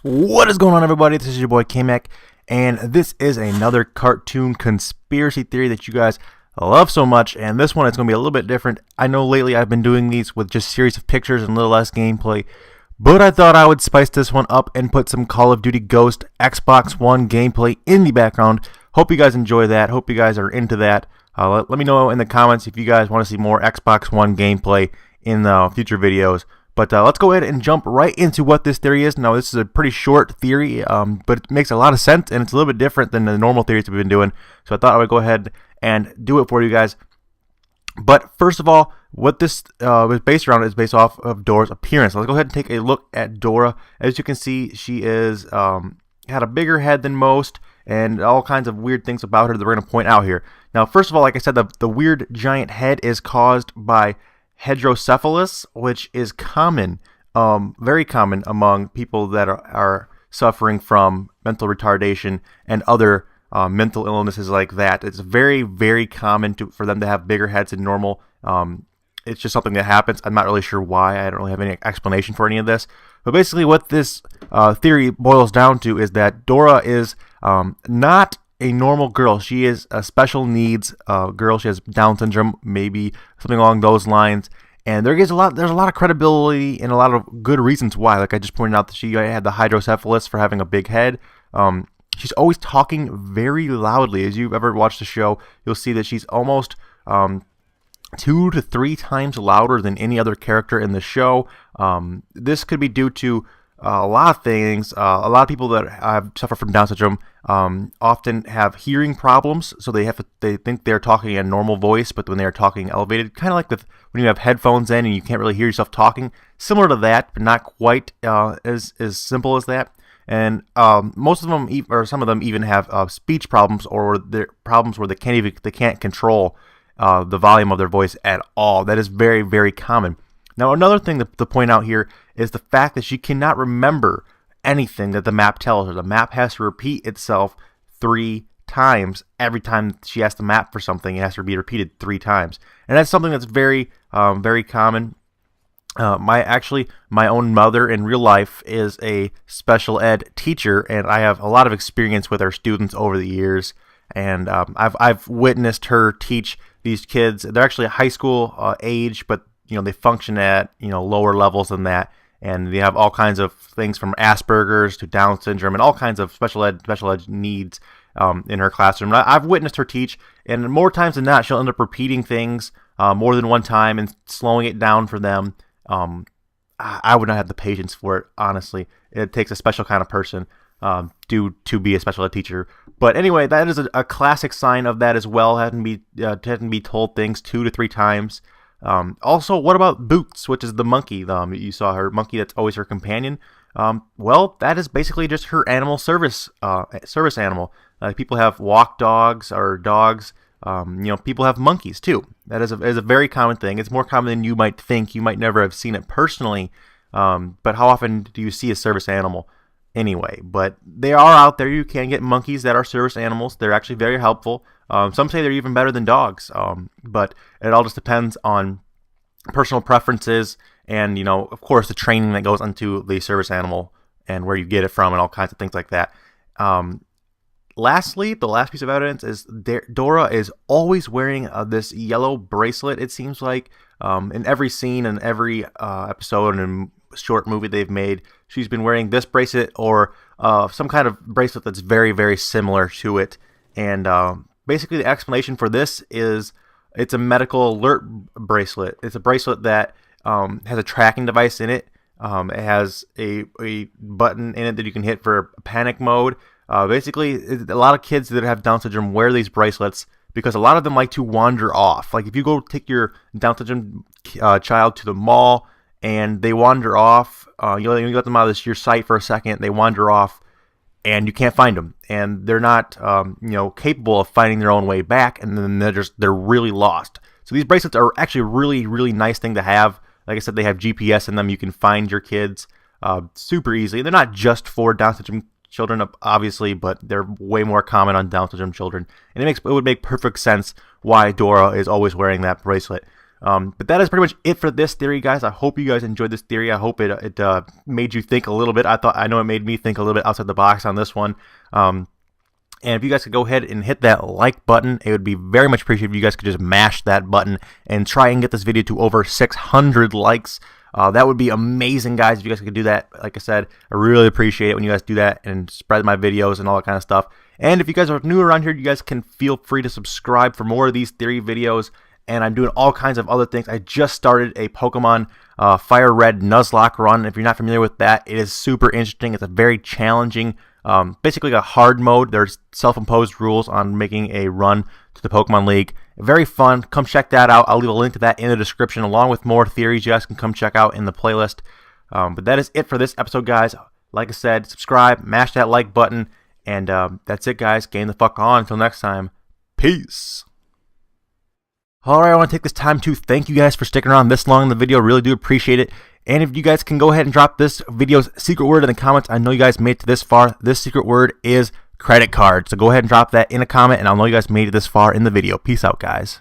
What is going on, everybody? This is your boy K-Mac, and this is another cartoon conspiracy theory that you guys love so much, and this one is going to be a little bit different. I know lately I've been doing these with just series of pictures and a little less gameplay, but I thought I would spice this one up and put some Call of Duty Ghost Xbox One gameplay in the background. Hope you guys enjoy that. Hope you guys are into that. Let me know in the comments if you guys want to see more Xbox One gameplay in future videos. But let's go ahead and jump right into what this theory is. Now, this is a pretty short theory, but it makes a lot of sense, and it's a little bit different than the normal theories we've been doing. So I thought I would go ahead and do it for you guys. But first of all, what this is based around is based off of Dora's appearance. Let's go ahead and take a look at Dora. As you can see, she is had a bigger head than most, and all kinds of weird things about her that we're going to point out here. Now, first of all, like I said, the weird giant head is caused by hydrocephalus, which is common, very common among people that are suffering from mental retardation and other mental illnesses like that. It's very, very common for them to have bigger heads than normal. It's just something that happens. I'm not really sure why. I don't really have any explanation for any of this. But basically what this theory boils down to is that Dora is not a normal girl. She is a special needs girl. She has Down syndrome, maybe something along those lines. And there's a lot of credibility and a lot of good reasons why. Like I just pointed out that she had the hydrocephalus for having a big head. She's always talking very loudly. As you've ever watched the show, you'll see that she's almost 2 to 3 times louder than any other character in the show. This could be due to a lot of things. A lot of people that suffer from Down syndrome often have hearing problems, so they think they're talking in a normal voice, but when they're talking elevated, kind of like when you have headphones in and you can't really hear yourself talking, similar to that, but not quite as simple as that. And most of them, or some of them, even have speech problems, or they're problems where they can't control the volume of their voice at all. That is very, very common. Now, another thing to point out here is the fact that she cannot remember anything that the map tells her. The map has to repeat itself 3 times every time she has to map for something. It has to be repeated 3 times, and that's something that's very, very common. My own mother in real life is a special ed teacher, and I have a lot of experience with our students over the years. And I've witnessed her teach these kids. They're actually high school age, but they function at lower levels than that, and they have all kinds of things from Asperger's to Down syndrome and all kinds of special ed needs in her classroom. I've witnessed her teach, and more times than not, she'll end up repeating things more than one time and slowing it down for them. I would not have the patience for it, honestly. It takes a special kind of person to be a special ed teacher. But anyway, that is a classic sign of that as well. Having to be told things 2 to 3 times. Also, what about Boots, which is the monkey? You saw her monkey that's always her companion. Well, that is basically just her animal service animal. People have walk dogs or dogs. People have monkeys too. That is a very common thing. It's more common than you might think. You might never have seen it personally, but how often do you see a service animal anyway? But they are out there. You can get monkeys that are service animals. They're actually very helpful. Some say they're even better than dogs, but it all just depends on personal preferences and, of course, the training that goes into the service animal and where you get it from and all kinds of things like that. Lastly, the last piece of evidence is Dora is always wearing this yellow bracelet, it seems like. In every scene and every episode and short movie they've made, she's been wearing this bracelet or some kind of bracelet that's very, very similar to it. And basically the explanation for this is it's a medical alert bracelet. It's a bracelet that has a tracking device in it. It has a button in it that you can hit for panic mode. Basically, a lot of kids that have Down syndrome wear these bracelets because a lot of them like to wander off. Like if you go take your Down syndrome child to the mall and they wander off, you let them out of your sight for a second, they wander off, and you can't find them, and they're not capable of finding their own way back, and then they're really lost. So these bracelets are actually a really, really nice thing to have. Like I said, they have GPS in them. You can find your kids super easily. They're not just for Down syndrome children, obviously, but they're way more common on Down syndrome children, and it would make perfect sense why Dora is always wearing that bracelet. But that is pretty much it for this theory, guys. I hope you guys enjoyed this theory. I hope it made you think a little bit. I know it made me think a little bit outside the box on this one. And if you guys could go ahead and hit that like button, it would be very much appreciated if you guys could just mash that button and try and get this video to over 600 likes. That would be amazing, guys, if you guys could do that. Like I said, I really appreciate it when you guys do that and spread my videos and all that kind of stuff. And if you guys are new around here, you guys can feel free to subscribe for more of these theory videos. And I'm doing all kinds of other things. I just started a Pokemon Fire Red Nuzlocke run. If you're not familiar with that, it is super interesting. It's a very challenging, basically a hard mode. There's self-imposed rules on making a run to the Pokemon League. Very fun. Come check that out. I'll leave a link to that in the description along with more theories you guys can come check out in the playlist. But that is it for this episode, guys. Like I said, subscribe, mash that like button, and that's it, guys. Game the fuck on. Until next time, peace. Alright, I want to take this time to thank you guys for sticking around this long in the video. Really do appreciate it. And if you guys can go ahead and drop this video's secret word in the comments. I know you guys made it to this far. This secret word is credit card. So go ahead and drop that in a comment, and I'll know you guys made it this far in the video. Peace out, guys.